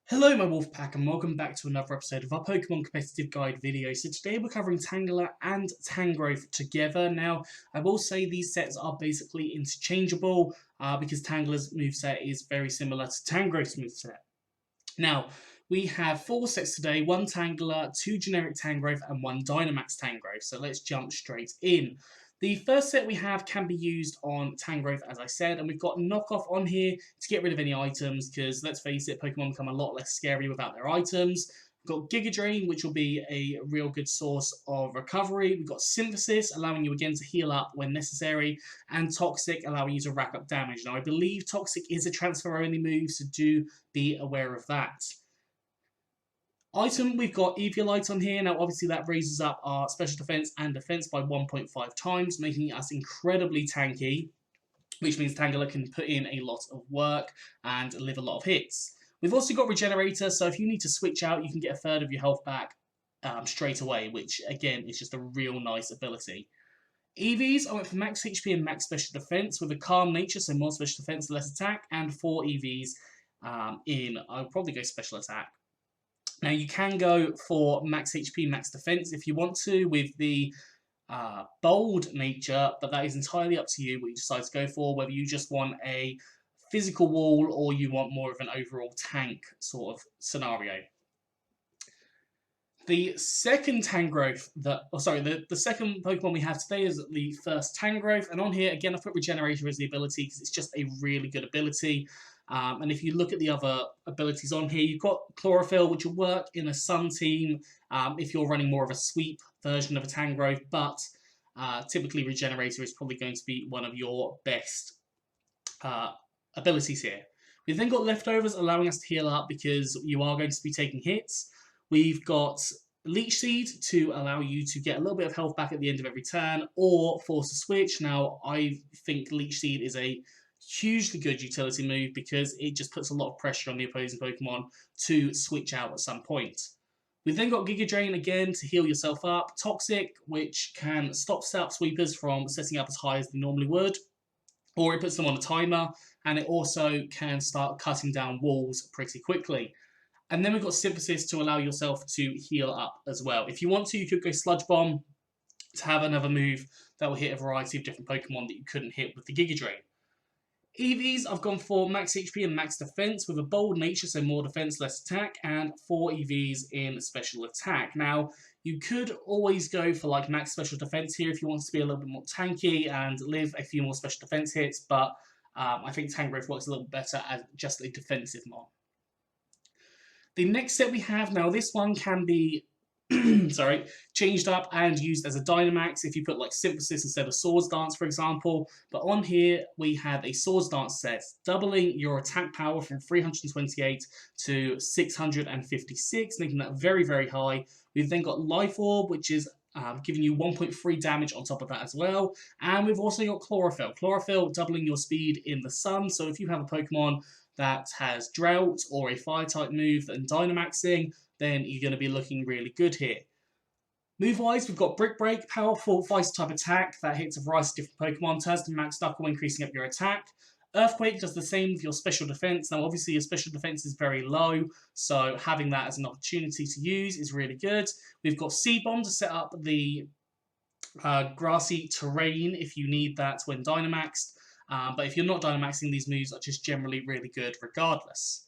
Hello my Wolfpack and welcome back to another episode of our Pokemon Competitive Guide video. So today we're covering Tangela and Tangrowth together. Now I will say these sets are basically interchangeable because Tangela's moveset is very similar to Tangrowth's moveset. Now we have 4 sets today, 1 Tangela, 2 generic Tangrowth and 1 Dynamax Tangrowth. So let's jump straight in. The first set we have can be used on Tangrowth, as I said, and we've got Knockoff on here to get rid of any items, because let's face it, Pokemon become a lot less scary without their items. We've got Giga Drain, which will be a real good source of recovery. We've got Synthesis, allowing you again to heal up when necessary, and Toxic, allowing you to rack up damage. Now, I believe Toxic is a transfer-only move, so do be aware of that. Item, we've got Eviolite on here. Now, obviously, that raises up our special defense and defense by 1.5 times, making us incredibly tanky, which means Tangela can put in a lot of work and live a lot of hits. We've also got Regenerator, so if you need to switch out, you can get a third of your health back straight away, which, again, is just a real nice ability. EVs, I went for max HP and max special defense with a calm nature, so more special defense, less attack, and 4 EVs I'll probably go special attack. Now, you can go for max HP, max defense if you want to with the bold nature, but that is entirely up to you what you decide to go for, whether you just want a physical wall or you want more of an overall tank sort of scenario. The second Tangrowth, the second Pokemon we have today is the first Tangrowth, and on here, again, I've put Regenerator as the ability because it's just a really good ability. And if you look at the other abilities on here, you've got Chlorophyll, which will work in a Sun team if you're running more of a sweep version of a Tangrowth, but typically Regenerator is probably going to be one of your best abilities here. We've then got Leftovers, allowing us to heal up because you are going to be taking hits. We've got Leech Seed to allow you to get a little bit of health back at the end of every turn, or Force a Switch. Now, I think Leech Seed is a hugely good utility move because it just puts a lot of pressure on the opposing Pokemon to switch out at some point. We've then got Giga Drain again to heal yourself up, Toxic, which can stop sweepers from setting up as high as they normally would, or it puts them on a timer, and it also can start cutting down walls pretty quickly. And then we've got Synthesis to allow yourself to heal up as well. If you want to, you could go Sludge Bomb to have another move that will hit a variety of different Pokemon that you couldn't hit with the Giga Drain. EVs, I've gone for max HP and max defense with a bold nature, so more defense, less attack, and 4 EVs in special attack. Now, you could always go for like max special defense here if you want to be a little bit more tanky and live a few more special defense hits, but I think Tangrowth works a little better as just a defensive mon. The next set we have now, this one can be changed up and used as a Dynamax if you put like Synthesis instead of Swords Dance, for example. But on here, we have a Swords Dance set, doubling your attack power from 328 to 656, making that very, very high. We've then got Life Orb, which is giving you 1.3 damage on top of that as well. And we've also got Chlorophyll. Chlorophyll doubling your speed in the sun. So if you have a Pokemon that has Drought or a Fire-type move and Dynamaxing, then you're going to be looking really good here. Move-wise, we've got Brick Break, powerful Vice-type attack that hits a variety of different Pokemon, turns to Max Knuckle, increasing up your attack. Earthquake does the same with your special defense. Now, obviously, your special defense is very low, so having that as an opportunity to use is really good. We've got Seed Bomb to set up the grassy terrain if you need that when Dynamaxed. But if you're not Dynamaxing, these moves are just generally really good regardless.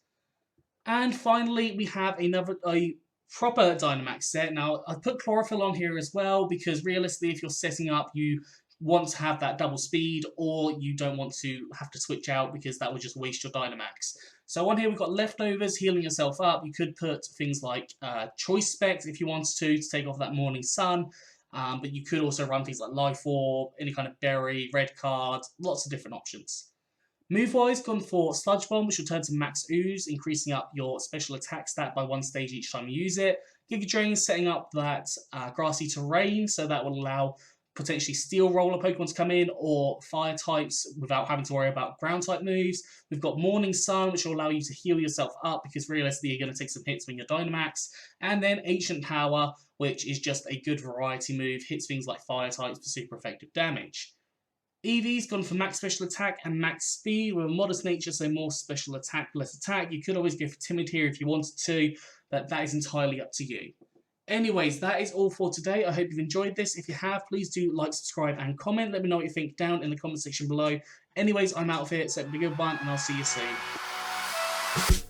And finally, we have a proper Dynamax set. Now, I put Chlorophyll on here as well because realistically, if you're setting up, you want to have that double speed, or you don't want to have to switch out because that would just waste your Dynamax. So on here, we've got Leftovers, healing yourself up. You could put things like Choice Specs if you wanted to take off that morning sun. But you could also run things like Life Orb, any kind of Berry, Red Card, lots of different options. Move-wise, gone for Sludge Bomb, which will turn to Max Ooze, increasing up your special attack stat by 1 stage each time you use it. Giga Drain, setting up that grassy terrain, so that will allow potentially Steel Roller Pokemon to come in, or Fire types without having to worry about ground type moves. We've got Morning Sun, which will allow you to heal yourself up, because realistically you're going to take some hits when you're Dynamax. And then Ancient Power, which is just a good variety move, hits things like Fire types for super effective damage. Eevee's gone for max special attack and max speed with a modest nature, so more special attack, less attack. You could always go for timid here if you wanted to, but that is entirely up to you. Anyways, that is all for today. I hope you've enjoyed this. If you have, please do like, subscribe, and comment. Let me know what you think down in the comment section below. Anyways, I'm out of here, so have a good one, and I'll see you soon.